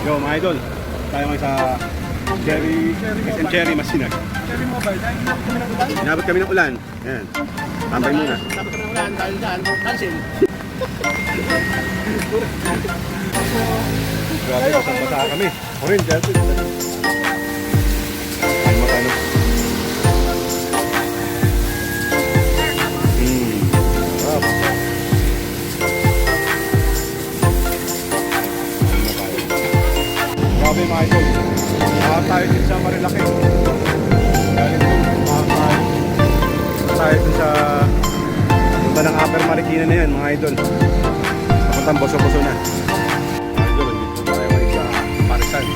Yo, mga idol. Tayo ngayon sa Cherry, SM Cherry Masinag. Cherry Mobile, dahil inabot kami ng ulan. Inabot kami ng ulan. Ayan. Tambay muna. Inabot kami ng ulan dahil dyan, cancel. Grabe, basang-basa kami. Orin, dahil ito. Ano magkano? Sarap. Grabe mga idol. Lahat tayo din sa Marilaki. Galing doon, makakain. Tayo din sa punta ng Upper Marikina na yan mga idol. Papuntang boso-boso na. Mga idol, dito tayo ngayon sa Parisan.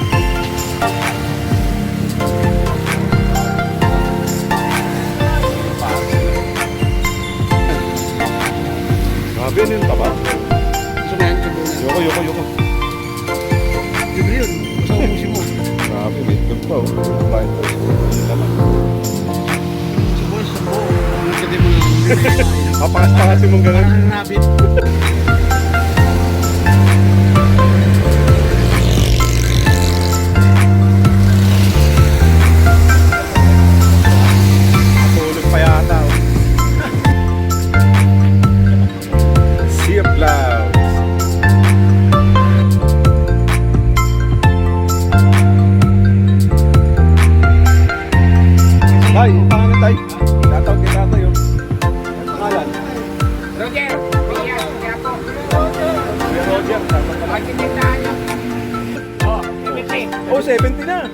Grabe, ano yung taba? Gusto mo yan, siguro na. Yoko. Libre yun, basta umusin mo. Grabe, may itlog pa oh. Bakit pa? Laman. Siguro sa buo, ang nagkati mo na. Papangas-pangasin mong gano'n. Parang nabit. Tulog pa yata oh. Sea of Clouds. Tay, pangalan tay? Tatawag kay tatay oh. Ang pangalan? Roger, kaya po. Kuya Roger, tatawag pala. Pagkitindahan niyo. Oh, ibigay. Oh, 70 na!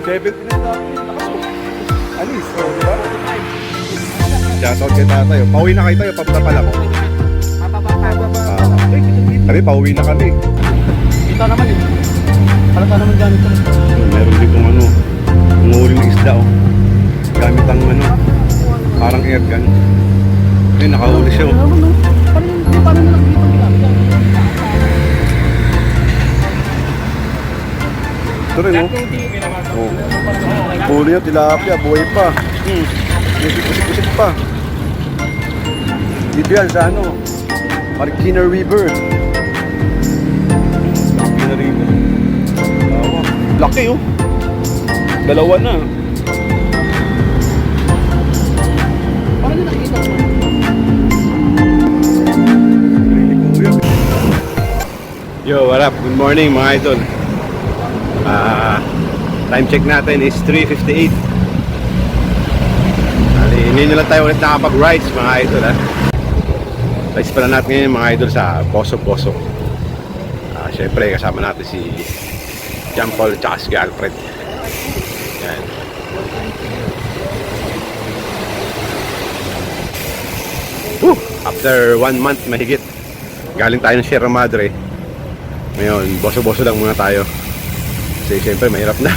70 na tatay. Lakas mo. Alis, oh, di ba? Tatawag kay tatay oh. Pauwi na kayo tayo, papunta pala po. Kami, pauwi na kami. Kita naman eh. Halata naman dyan ito. Meron dito ano, umuuling ng isda oh. Gamit ang ano, parang air gun. Ayun, nakahuli siya oh. Paano na lang dito ginamit yan? Ito rin oh. Oh. Huli niya, tilapia, buhay pa. Kusik-kusik pa. Dito yan sa ano, Marikina River. Marikina River. Laki oh. Dalawa na. Paano na nakikita mo? Yo, what up? Good morning mga idol. Time check natin is 3:58. Hindi na lang tayo ulit nakapag-rides mga idol ha. Rides pala natin ngayon mga idol sa Poso. Siyempre kasama natin si John Paul at si Alfred. Yan. After 1 month mahigit, galing tayo ng Sierra Madre. Ngayon, boso-boso lang muna tayo. Kasi siyempre mahirap na.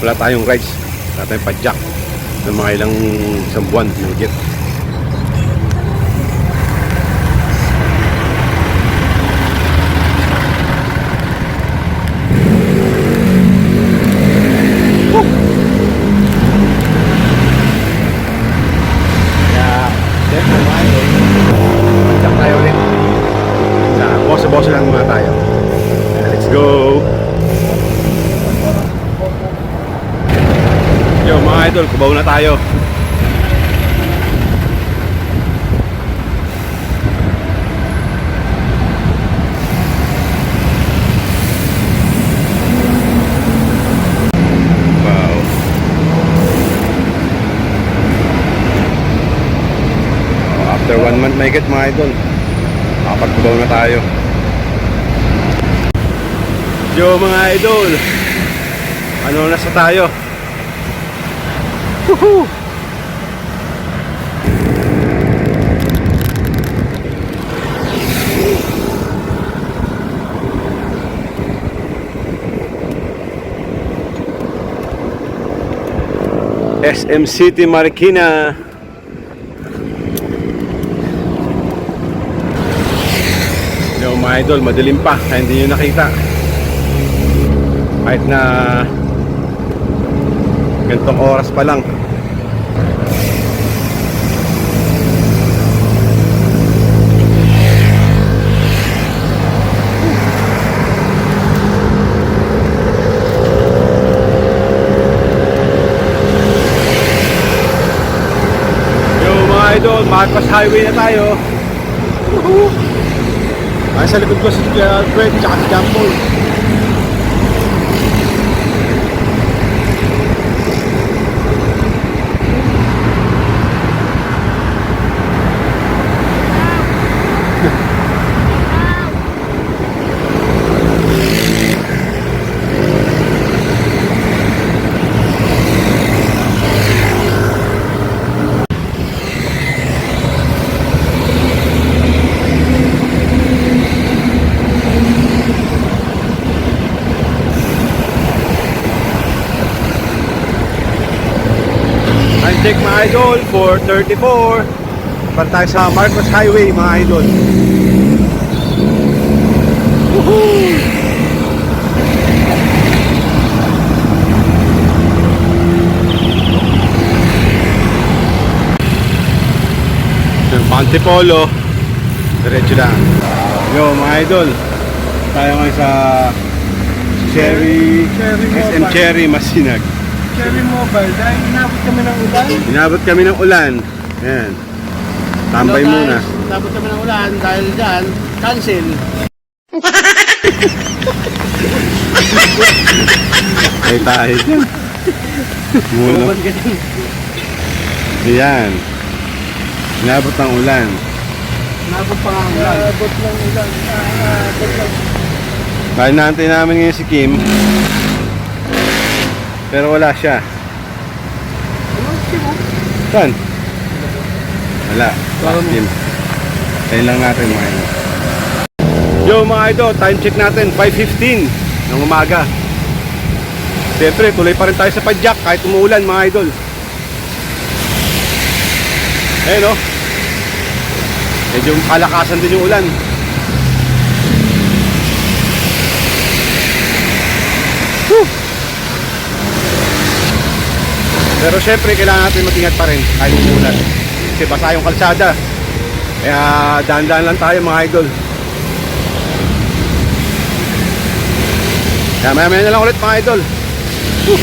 Wala tayong rides. Wala tayong padjak ng mga ilang isang buwan mahigit. Boso lang muna tayo. Let's go. Yo mga idol, kubaw na tayo. Wow. After 1 month may get mga idol, nakapagkubaw na tayo. Yo mga idol, ano nasa tayo? Woohoo! SM City Marikina. Yo mga idol, madilim pa, kaya hindi nyo nakita. Kahit na ganitong oras pa lang. idol, Marcos Highway na tayo. Woohoo! Ay, sa likod ko si Albert, tsaka si Jampol. Time check mga idol, 4:34. Para tayo sa Marcos Highway mga idol. Woohoo! Yung Pantipolo, diretso lang. Yo mga idol, tayo ngayon sa Cherry SM Mobile. Cherry Masinag. Cherry Mobile, dahil inabot kami ng ulan. Inabot kami ng ulan. Ayan. Tambay Hello, muna. guys. Inabot kami ng ulan dahil dyan, cancel. Ay tayo dyan. Muna. Ulan ka din. Ayan. Inabot ng ulan. Inabot pa nga ang ulan. Inabot ng ulan. Inabot ng Kaya naantay namin ngayon si Kim. Pero wala siya. Saan? Wala. Kim. Kaya lang natin mga idol. Yo mga idol, time check natin 5:15 ng umaga. Siyempre, tuloy pa rin tayo sa padjak kahit umuulan mga idol. Ayun o. Medyo kalakasan din yung ulan. Whew! Pero syempre, kailangan natin mag-ingat pa rin kahit umuulan. Kasi basa yung kalsada. Kaya dahan-dahan lang tayo mga idol. Kaya maya-maya na lang ulit mga idol. Whew!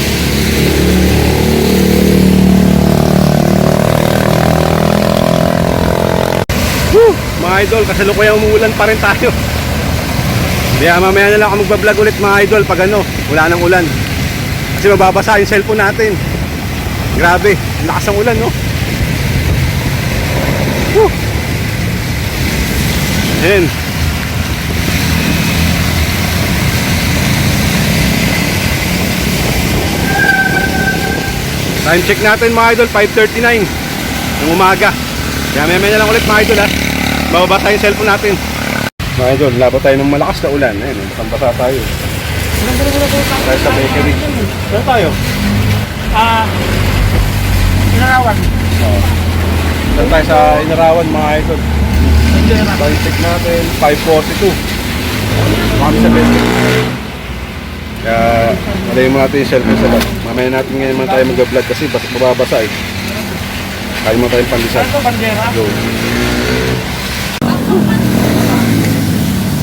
Woo! Mga idol, kasalukuyang umuulan pa rin tayo. Kaya mamaya na lang ako magbablog ulit mga idol pag ano, wala nang ulan. Kasi mababasa yung cellphone natin. Grabe, lakas ang ulan no. Woo! Ayan. Time check natin mga idol, 5:39 ng umaga. Kaya may na lang ulit mga idol ha. Mababasa yung cellphone natin. Mga idol, labo tayo ng malakas na ulan. Ayun, basang-basa tayo. Tayo sa bakery. Saan tayo? Inarawan. Saan tayo sa Inarawan mga idol? Time check natin, 5:42. Kami sa bakery. Kaya malayin mo natin yung cellphone sa lab. Mamaya natin ngayon mga tayo mag-vlog kasi mababasa eh. Kaya mo tayong pandisan. Go.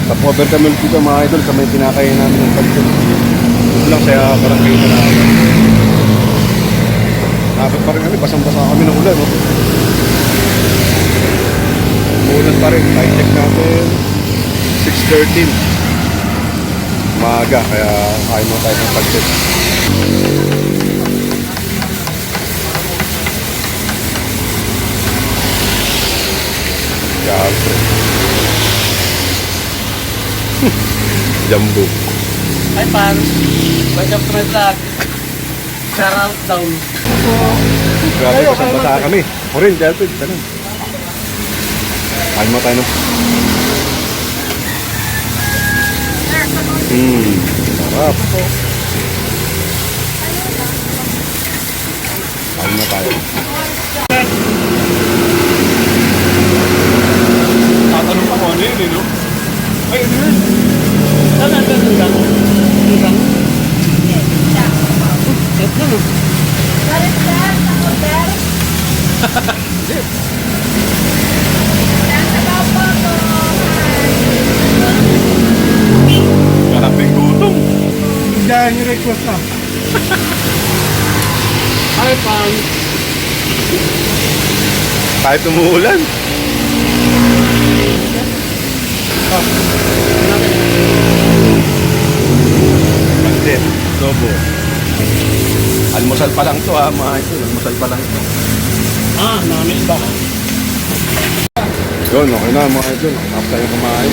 Sa cover kami ulit dito mga idol sa may kinakain namin ng pandisan. Ito lang sa barangay na namin. Nakapit pa rin kami, basang-basa kami ng ulan. Oh. Ulan pa rin, time check natin 6:13 umaga, kaya kaya mo tayo ng pandisan. Siyempre. Jumbo. Hi, fans. Welcome to my vlog. Shout out down. Grabe, basang-basa kami. Orin, Delpid, tanong. Kaya mo tayo ng... Sarap. Kaya mo tayo. Tatanong pa ko ano yun eh, no? Ay, ano yun? Saan ang gano'n? Isang? Ito no? Karaping gutom. Dahil yung request na. Hi, fans. Kahit umuulan. Pansit, sobo. Almusal pa lang to ha, mga ito. Almusal pa lang to. Namin ba? Yun, okay na mga ito. Tapos tayo kumain.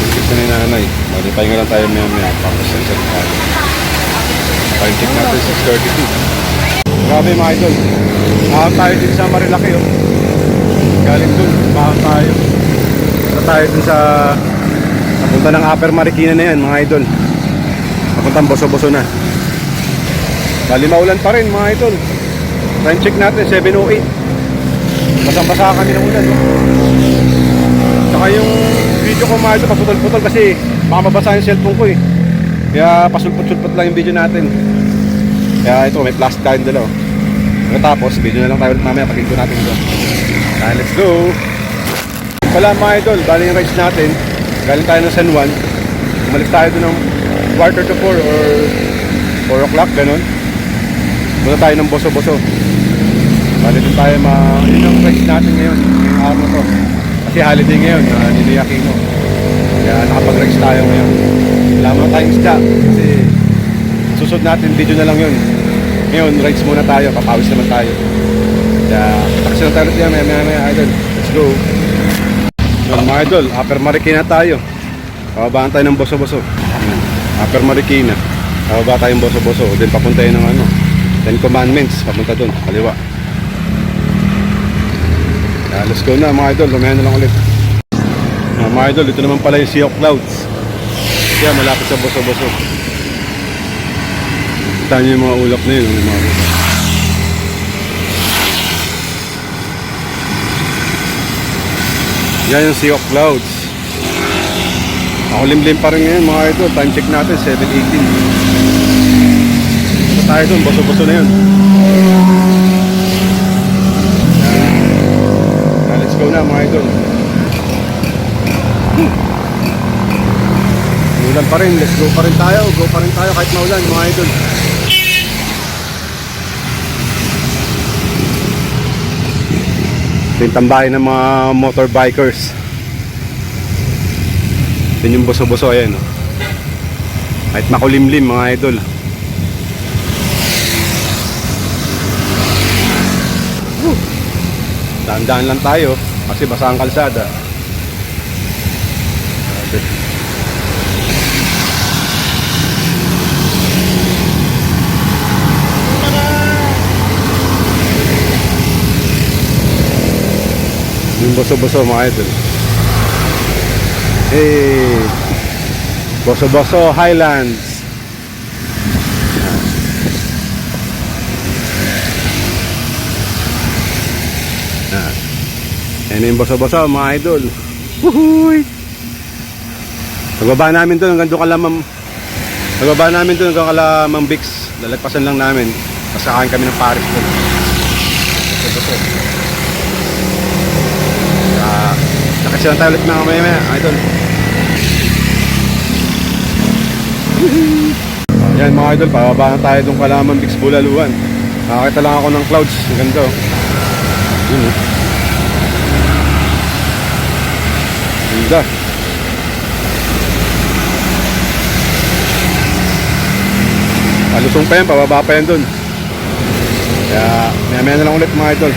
Gusto ni nanay. Malipay nga lang tayo maya. Tapos sa isang tayo. Time check natin 6:32. Grabe mga idol. Mahal tayo din sa Marilaki. Oh. Galing dun. Mahal tayo. Punta tayo dun sa napunta ng Upper Marikina na yan mga idol. Napuntang boso-boso na. Bali maulan pa rin mga idol. Time check natin 7:08. Basang-basa kami ng ulan. Oh. Saka yung video ko mga idol paputol-putol kasi baka mabasa yung cellphone ko eh. Kaya pasulpot-sulpot lang yung video natin. Kaya ito may plastic tayong dalaw. Tapos video na lang tayo ulit mamaya pag-intro natin ito. Kaya let's go. Pala mga idol, bali yung rides natin. Galing tayo ng San Juan. Umalis tayo doon ng 3:45 or 4 o'clock, ganun. Muna tayo ng boso-boso. Bali doon tayo yun ang rides natin ngayon. Yung araw na to. Kasi holiday ngayon, Ninoy Aquino. Kaya nakapag-rides tayo ngayon. Wala mo tayong isda. Kasi susod natin, video na lang yun. Ngayon, rides muna tayo. Papawis naman tayo. Kaya takas na tayo ulit yan. Maya, idol. Let's go. Yun, mga idol, Upper Marikina tayo. Pababaan tayo ng boso-boso. Upper Marikina. Pababa tayong boso-boso. Then papunta yun ng Ten Commandments. Papunta dun, kaliwa. Let's go na mga idol, lumayan na lang ulit. Mga idol, ito naman pala yung Sea of Clouds. Kaya malapit sa boso-boso. Kita nyo yung mga ulap na yun. Yan yung Sea of Clouds. Makulimlim pa rin ngayon mga idol. Time check natin 7:18. Ito tayo dun, boso-boso na yun. Let's go na mga idol. Ulan pa rin, let's go pa rin tayo. Go pa rin tayo kahit maulan mga idol. Ito yung tambahin ng mga motorbikers. Ito yung boso-boso, ayan. Kahit makulimlim mga idol. Daan-daan lang tayo kasi basa ang kalsada. Yung boso-boso mga idol. Hey, boso-boso Highlands. Yan yung boso-boso mga idol. Woohoo! Nagbaba namin doon hanggang Kalamang Bix. Lalagpasan lang namin. Pasakain kami ng Paris doon. Boso-boso. Nakasilan tayo ulit mga maya idol. Yan mga idol, pababa na tayo doon Kalamang Bix, Bulaluan. Nakakita lang ako ng clouds. Ang ganda oh. Yun oh. Ganda. Palusong pa yan, pababa pa yan dun. Kaya maya na lang ulit mga idol.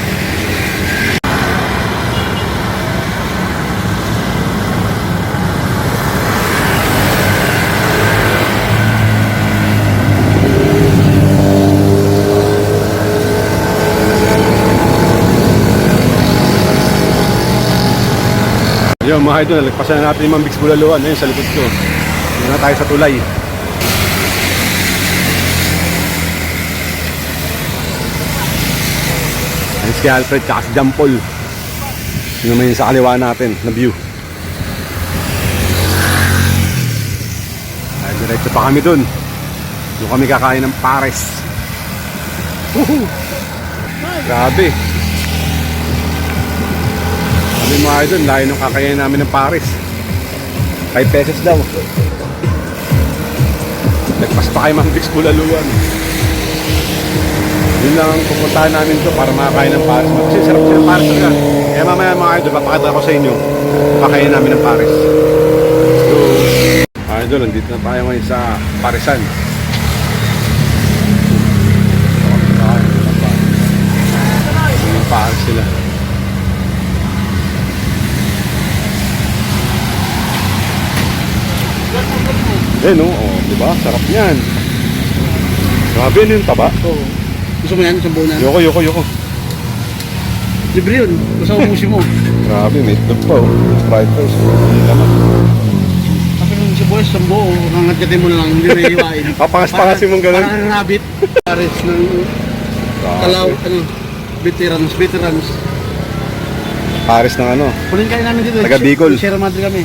Yun mga idol, nalagpasan na natin yung Bix Bulaluan. Ayun sa likod ko. Yun na tayo sa tulay. Ayun si Alfred tsaka si John Paul. Yun naman yung sa kaliwa natin na view. Ay, diretso pa kami dun. Doon kami kakain ng pares. Woohoo! Grabe. Kami mga idol, layo nung kakainin namin ng pares. 5 pesos daw. Nagpas pa kay Mang Bix Bulaluan. Yun lang ang pupuntahan namin to para makakain ng pares. Kasi sarap siya ng pares talaga. Kaya mamaya mga idol, papakita ko sa inyo. Pakain namin ng pares. So, idol, nandito na tayo ngayon sa Parisan. Yung pares sila. Eh no, oh, di ba? Sarap niyan. Grabe ano yung taba. Oo. Gusto mo yan? Isang buo na? Yoko. Libre yun. Basta umusin mo. Grabe, may itlog pa oh. Fried rice. Hindi naman. Tapos yung isang buo, isang buo. Nangatyatin mo na lang. Hindi mo iiwain. Papangas-pangasin mong ganun. Parang rabbit. Pares ng Kalaw. Ano? Veterans. Pares ng ano. Kunin kayo namin dito. Taga Bicol. Sierra Madre kami.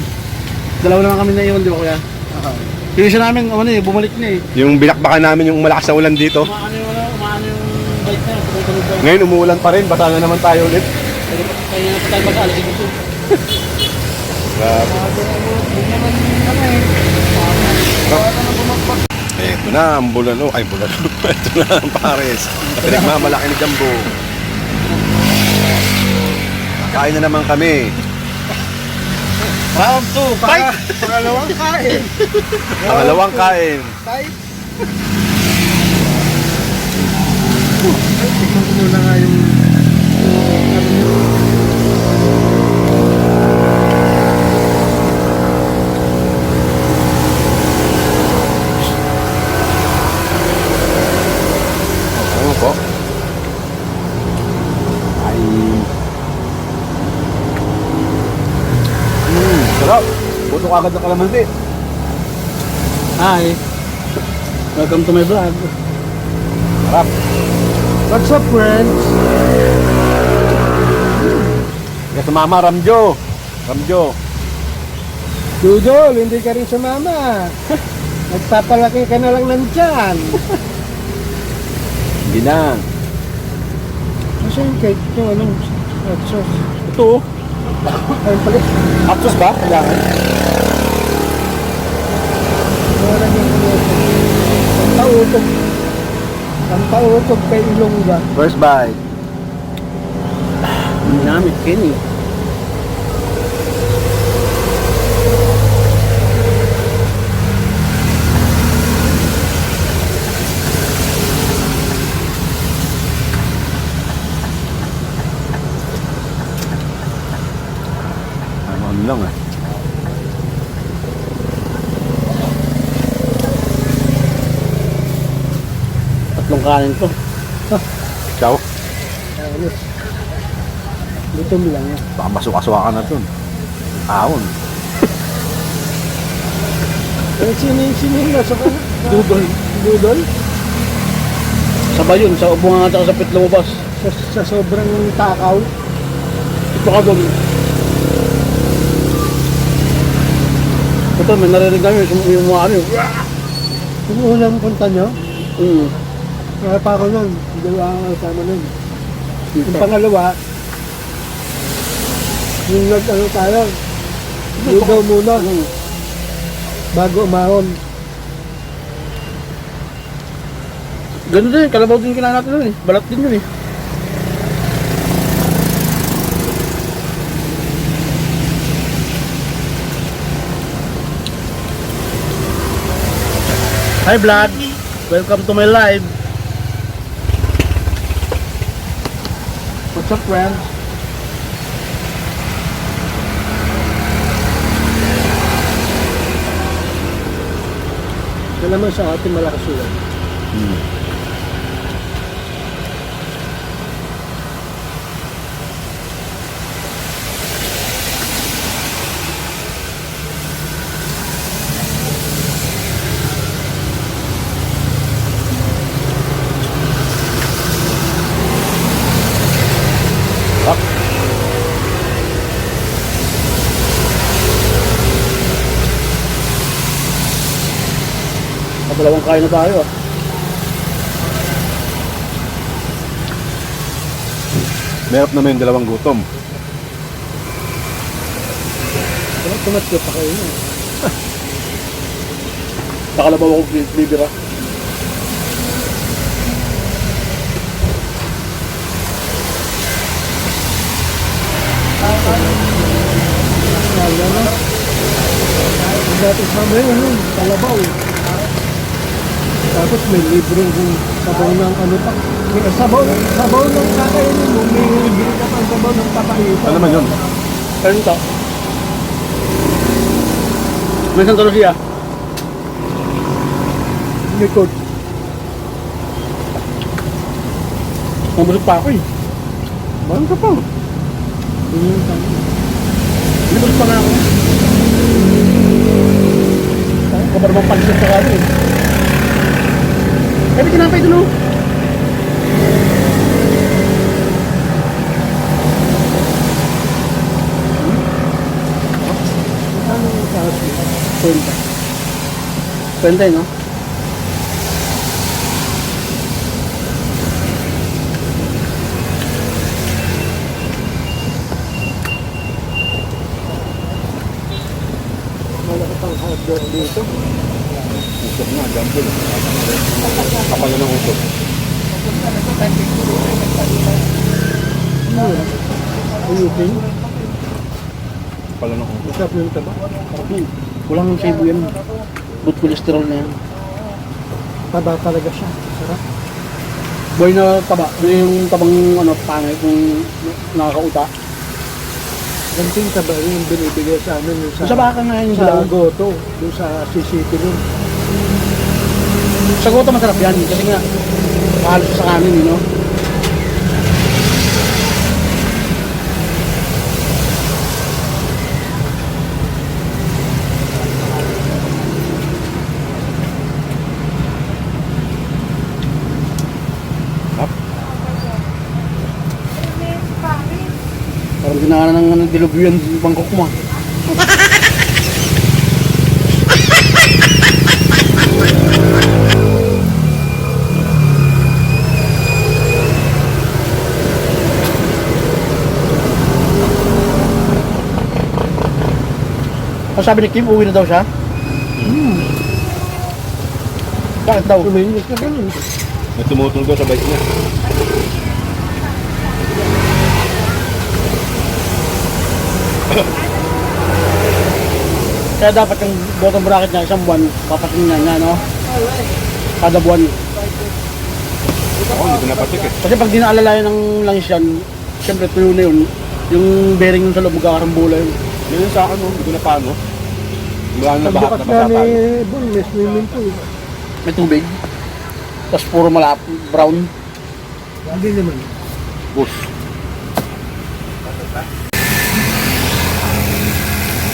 Dalawa naman kami na iwan, di ba kuya? Yung isa namin, bumalik na eh. Yung binakbakan namin yung malakas na ulan dito. Umaano yung bike na. Tumutunog daw. Ngayon umuulan pa rin. Basa na naman tayo ulit. Kaya na pa tayo mag-alas dito. Grabe. Ito na ang bulalo. Ay, bulalo. Ito na ang pares. Pinagmamalaki ni Jumbo. Kain na naman kami. Round 2, fight! Pangalawang kain. Pangalawang kain. Fight! Tikman ko muna nga yung Ano po? Ay. Sarap. Puto ka agad ng kalamansi. Hi! Welcome to my vlog. Sarap. What's up, friends? Kaya sumama, Ramjo. Dudol, hindi ka rin sumama. Nagpapalaki ka na lang ng tiyan. Hindi na. Kasi yung cake, yung anong hot sauce. Ito. Ayun pala. Hot sauce ba? Kailangan. Wala yung pampautok. Pampautok kay Ilongga. First bite. Namit Kenny. Ano lang eh. Tatlong kanin to. Ciao. Ayos. Dito mo lang yan. Baka masuka-suka ka na dun. Ahon. Sino yung nasa ka? Dudol? Sabay yun, sa ubungan at sa pit lumabas. Sa sobrang takaw. Ito ka doon. Ito, may narinig kami, yung mga ano yun. Yung unang punta nyo? Kaya pa ako nun, dalawa ang kasama nun. Yung pangalawa, yung nag-ano tayo, lugaw muna, bago umahon. Ganun din, kalabaw din kinain natin nun eh. Balat din yun eh. Hi Vlad! Welcome to my live! What's up friends? Ito naman sa ating malakas ulan. Dalawang kain na tayo ah. Merap naman yung dalawang gutom. Tumat ko pa kayo na. Nakalabaw ako bibira. Ano? Dati sa amin, kalabaw. Tapos may libreng sabaw ng ano pa. May sabaw ng kakainin mo. May libre ka pang sabaw ng papakita. Ano naman yun? Ano ito? May Santa Lucia. Likod. Nabusog pa ako eh. Bakit ka pa? Nabusog pa nga ako. Kabar mong pansin sa kami eh. Kaya tinapay dun oh. Ano yung kaso? Kwenta no? Malaki pang hotdog dito. Usok nga, jambul. Kapal na ng usok. Ayusin. Kapal na ng usok. Masarap yung taba. Walang sebo yan. Good cholesterol na yan. Taba talaga siya. Sarap. Boy na taba. Ano yung tabang ano, pangay kung nakakauta? Ganito yung taba yung binibigay sa amin. Yung sa baka nga yung Sa sa Goto, doon sa CCTV nun. Sa goto masarap yan. Kasi nga, mahal siya sa kanin, you know? Parang ginana ng dilubyo yan sa Bangkok mo. Ang sabi ni Kim, uwi na daw siya? Bakit daw? Tuminis na ganun. May tumutulgo sa bike niya. Kaya dapat yung bottom bracket niya, isang buwan, papasin niya, no? Kada buwan. Ako, hindi ko napatik eh. Kasi pag dinaalalayan ng langis yan, siyempre tuyo na yun. Yung bearing yung sa loob, magkakarambula yun. Yun yung sa akin, hindi ko na paano. Mula na bahat Pagbukas na na basa ni tayo. Bon, may swimming pool. May tubig. Tapos puro malap, brown. Hindi naman. Bus.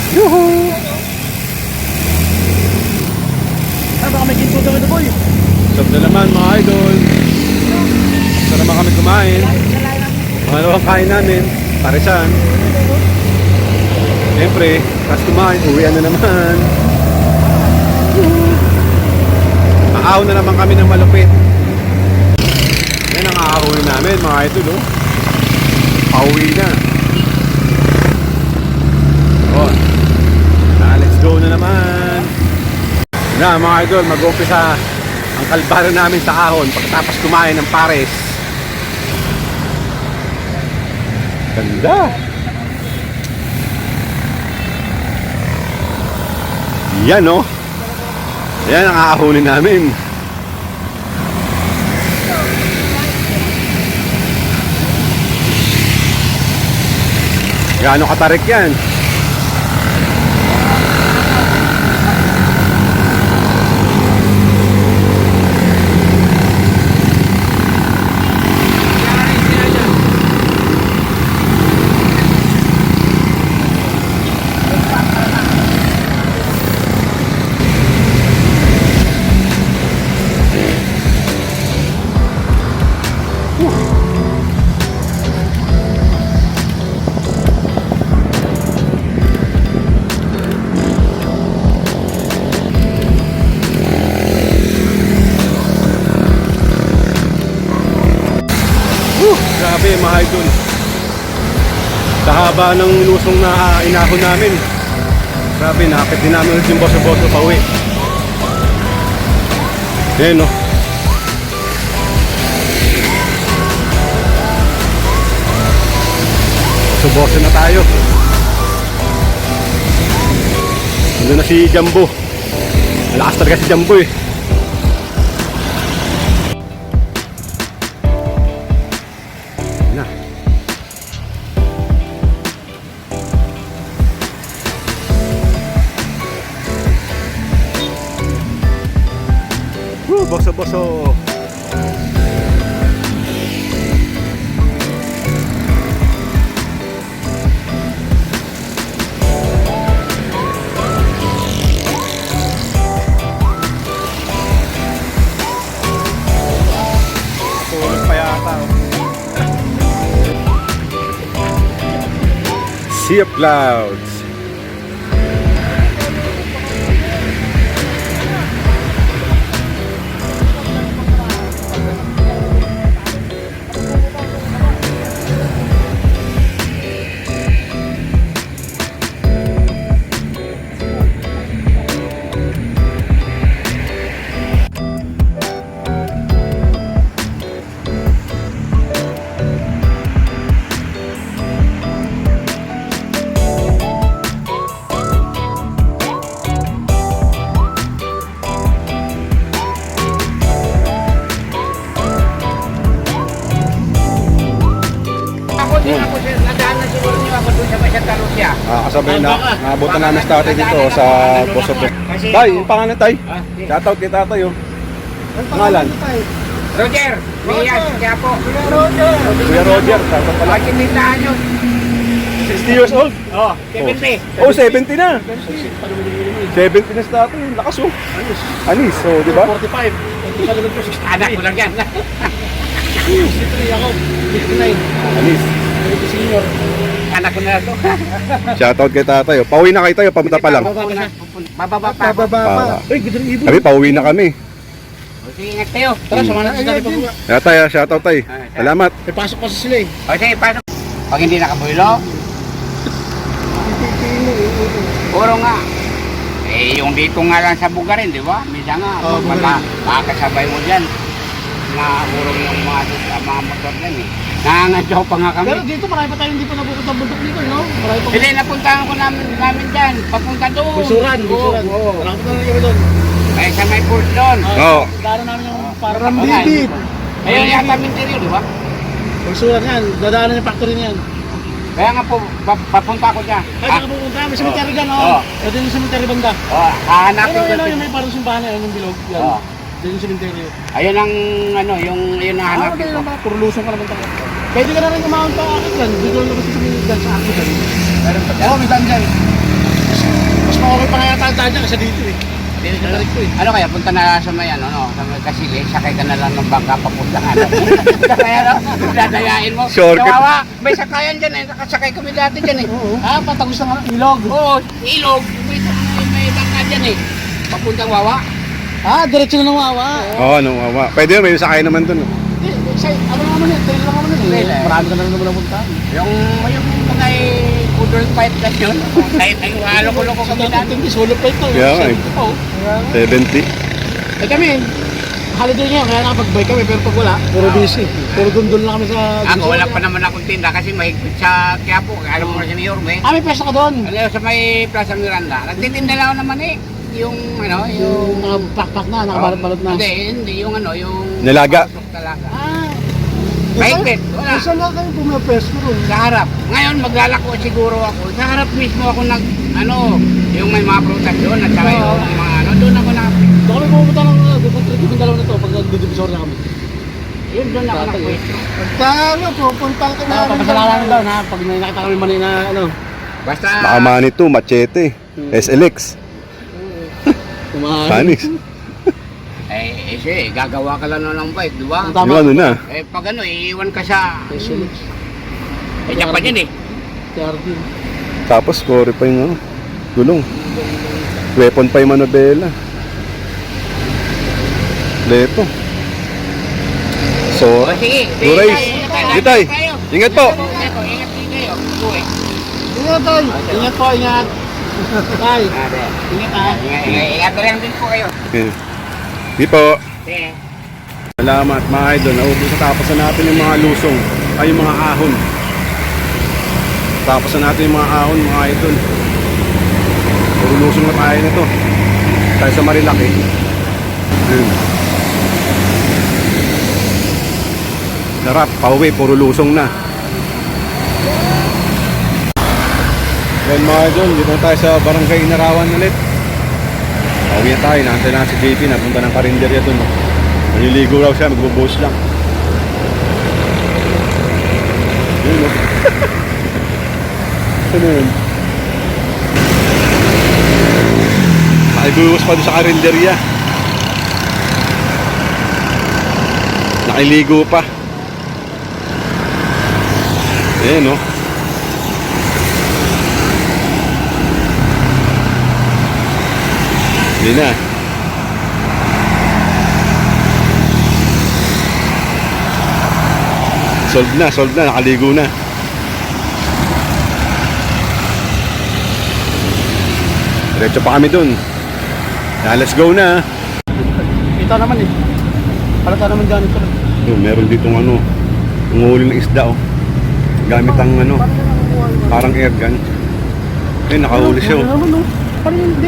Yuhu! Ay, baka may ginto daw ito, boy. Sab na naman mga idol. Basta naman kami kumain. Pangalawang kain namin. Parisan. Siyempre, tapos kumain, uwian na naman. Aahaw na naman kami ng malupit. Yan ang aahaw namin mga idol, oh. Pauwi na. Oh. Let's go na naman. Na mga idol, mag-umpisa ang kalbaryo namin sa ahon pagkatapos kumain ng pares. Ganda. Yan oh. Yan ang aahonin namin. Gaano katarik yan? Grabe mga idol. Sa haba ng lusong na inahon namin. Grabe, nakakit din namin ulit yung boso-boso pa uwi. Ayan o. Boso-boso na tayo. Doon na si Jumbo. Malakas talaga si Jumbo eh. Na. Boso-boso. Tulog pa yata. Sea of Clouds. Ako din ako sir, nadaan na siguro niyo ako doon sa may Santa Lucia. Kasabay na, naabutan namin sa tatay dito sa Boso. Tay, yung pangalan tay. Shoutout kay tatay oh. Pangalan? Roger, Miyas, kaya po. Kuya Roger, shoutout pala. Bakit tindahan nyo? 60 years old? Oh, 70. Oh, 70 na. 70 na sa tatay, lakas oh. Anis, so di ba? 45. Anak ko lang yan. 63 ako. 59. Anis. Senior. Anak ko na to. Shoutout kay tatay oh. Pauwi na kayo tayo, pamunta pa lang. Mababa pa ako. Bababa pa. Ah. Uy, gudang ibon. Kami, pauwi na kami. O, sige, ingat kayo. Tara, sama natin sa dati pa. Kaya tayo, shoutout tay. Salamat. May pasok pa sa sila eh. O, sige, pasok. Pag hindi nakabulo, puro nga. Eh, yung dito nga lang sa Bugarin, di ba? Minsan nga, Oo, Bugarin. makakasabay mo dyan. Urong yung mga motor dyan eh. Nangangadyaw pa nga kami. Pero dito marami pa tayo hindi pa napupunta bundok dito, no? Marami pa. Hindi, napuntahan ko namin dyan. Papunta doon. Busuran, busuran. Oo. Marami pa tayo doon. Ay, sa may port doon. Oo. Daanan namin yung parang Rambibit. Ayun yata minteryo, di ba? Busuran yan. Dadaanan yung factory niyan. Kaya nga po, papunta ko dyan. Ay, saka pupunta. May cemetery dyan, Oo. oh. Ito yung cemetery banda. Oh, hahanapin Pero ko. yun, yung may parang simbahan na yun, yung bilog. Yan. Oo. Ito yung cemetery. Ayun ang, ano, yung Ah, nahanapin madali ko. lang ba? Puro lusong ka naman tayo. Pwede ka na rin kumahon pa akit yan. Dito lang kasi sa akit yan. Meron pa Oo, may daan dyan. Mas ma-okay pa nga yata ang daan dyan kasi dito eh. Dito ka tarik ko eh. Ano kaya, punta na sa may, ano, no, sa may Kasili, sakay ka na lang ng bangka papunta nga. Kaya no, dadayain mo. Shortcut. Kawawa, may sakayan dyan eh, nakasakay kami dati dyan eh. Oo. Ah, patagos na nga. Ilog. Oo, ilog, may bangka dyan eh. Papuntang Wawa. Ah, diretso na ng wawa. Oo, ano, mama. Pwede yun, may sakay naman dun. Ano naman yun? Trail lang naman yun. Trail, eh. Marami ka na naman napunta. Yung mga poodle fight na yun. Kahit ay halo-loko kami dati. Hindi, solo flight to. Kaya nga eh. Oo. 70. Eh kami, holiday niya, kaya nakapag-bike kami, pero pag wala, puro busy. Puro gundol na kami sa... Ako wala pa naman akong tinda kasi mahigpit sa Quiapo. Alam mo na si Mayor, may. Ah, may pwesto ka doon. Ano sa may Plaza Miranda. Nagtitinda lang ako naman eh. Yung ano, Yung yung... mga pakpak na, nakabalot-balot na. Hindi, yung ano, yung... Nilaga. Pasok talaga. Ah, Mahigpit, wala. Isa lang kayo pumapesto ron. Sa harap. Ngayon, maglalako siguro ako. Sa harap mismo ako nag... Ano, yung may mga prutas doon at saka yung mga ano, doon ako nakapit. doon kami pumunta ng yung dalawa na to, pag nag-divisor na kami. Yun, doon ako nakapwesto. Talo, pupunta ka na. Papasalanan daw na, pag may nakita kami mani na ano, Basta... Baka Manito, Machete, SLX, kumahan. Panis. Sige, gagawa ka lang ng bike, di ba? Ang tama. Yung ano na. Eh, pag ano, iiwan ka sa... SLX. Eh, diyan pa din eh. TRD. Tapos, score pa yung ano, gulong. Weapon pa yung manobela. Leto. So, O, sige. Go race. Sige, tay. Ingat po. Ingat po, ingat din kayo. Uwi. Ingat tayo. Ingat po, ingat. Tay, Ate, ingat ha. ingat na lang din po kayo. di po. Sige. Salamat mga idol. Naubos na tapos na natin yung mga lusong. Ay, yung mga ahon. Tapos na natin yung mga ahon mga idol. Puro lulusong na tayo nito. Tayo sa Marilaki. Ayun. Sarap, pauwi, puro lusong na. Then mga idol, dito na tayo sa Barangay Inarawan ulit. Pauwi na tayo, naantay lang si JP, napunta ng karinderya doon. Naliligo raw siya, magbo-boss lang. Yun o. Ano yun? Nakibuhos pa doon sa karinderya. Nakiligo pa. Ayan o. Hindi na. Solve na, nakaligo na. Diretso pa kami dun. Let's go na. Kita naman eh. Halata naman dyan ito. Meron ditong umuli ng isda gamit ang parang air gun. Ayun, nakahuli siya Ano naman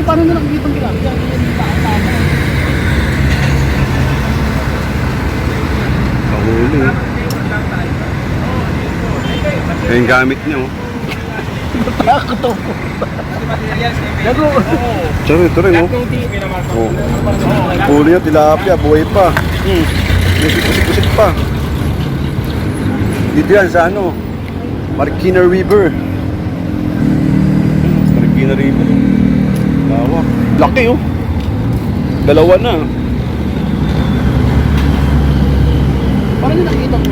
paano na nakikita ang ginagawa? Nakahuli. Ayun, gamit niya Takot ako. Gago. Ito rin huli niya, tilapia, buhay pa. May kusik-kusik pa. Dito yan sa Marikina River. Marikina River. Lawak. Laki Dalawa na. Parang yung nakikita ko.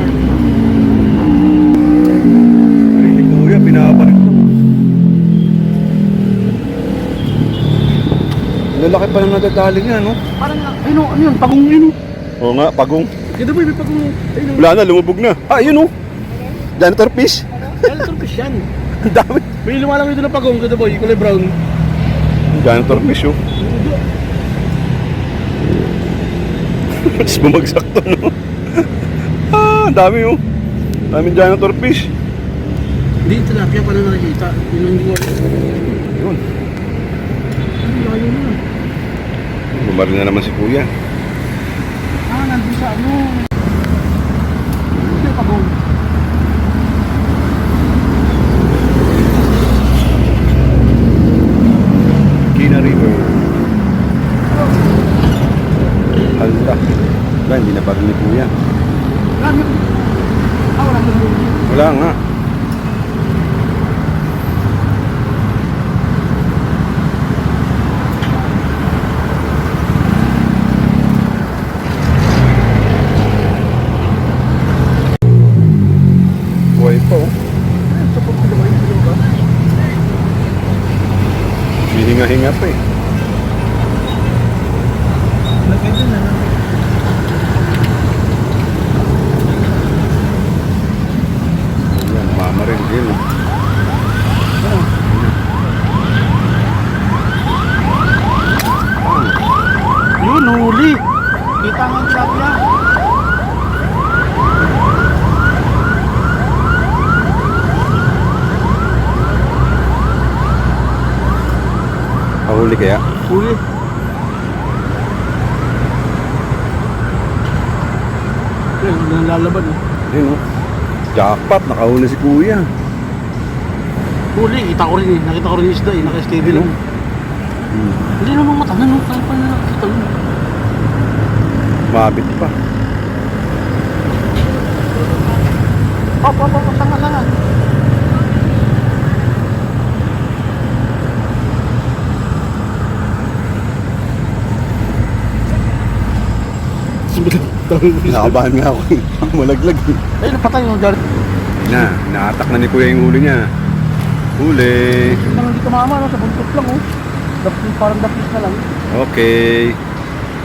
Hindi kuya, pinapalit ko. Lalaki pa ng nadadali niya, Parang ano yun, pagong yun. Oo nga, pagong. Kaya boy, may pagong. Wala na, lumubog na. Yun Janitor fish. Janitor fish yan. Ang dami. May lumalang ito na pagong, kada boy, kulay brown. Janitor fish Mas bumagsak to, ang dami daming janitor fish. Hindi, tilapia pa na nakikita. Yun ang hindi ko. Yun. Ang layo na. Bumaril na naman si kuya. Nandun sa May pagong. Marikina River. Alta. Hindi na pa rin ni kuya. Wala nga. Buhay pa Hihinga-hinga pa Ayan, mama rin din Yun, huli. Kita nga ang tilapia. Pahuli kaya? Huli. Yan, nalalaban Ayun Jackpot, nakahuli si kuya. Huli, kita ko rin nakita ko rin yung isda naka-stable lang. Hindi naman matanan kaya pa na nakita mo. Mabit pa. Sanga. Nakabahan nga ako. Malaglag. Eh, napatay yung dyan. Naatak na ni kuya yung huli niya. Huli. Hindi naman dito mama, sa buntot lang Parang dapis na lang. Okay.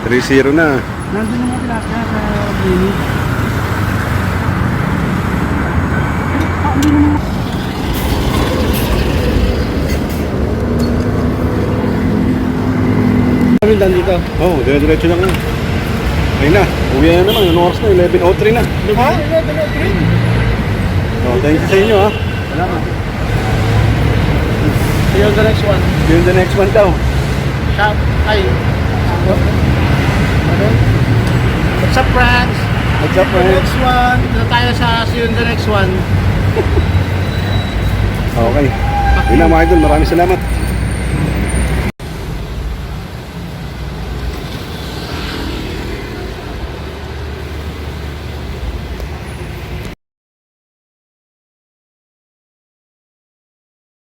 3-0 na. Nandun naman tilapia sa Bini. Hindi naman. Kami dito. Dire-diretso lang. Ayun na. Uwi na naman. Anong oras na? 11:03 na. Ha? 11:03? Thank you sa inyo Salamat. See you on the next one. See you in the next one daw. Shop. Ay. Ano? What's up, friends? What's up, friends? Next one. Dito na tayo sa see you in the next one. Okay. Yun lang mga idol, maraming salamat.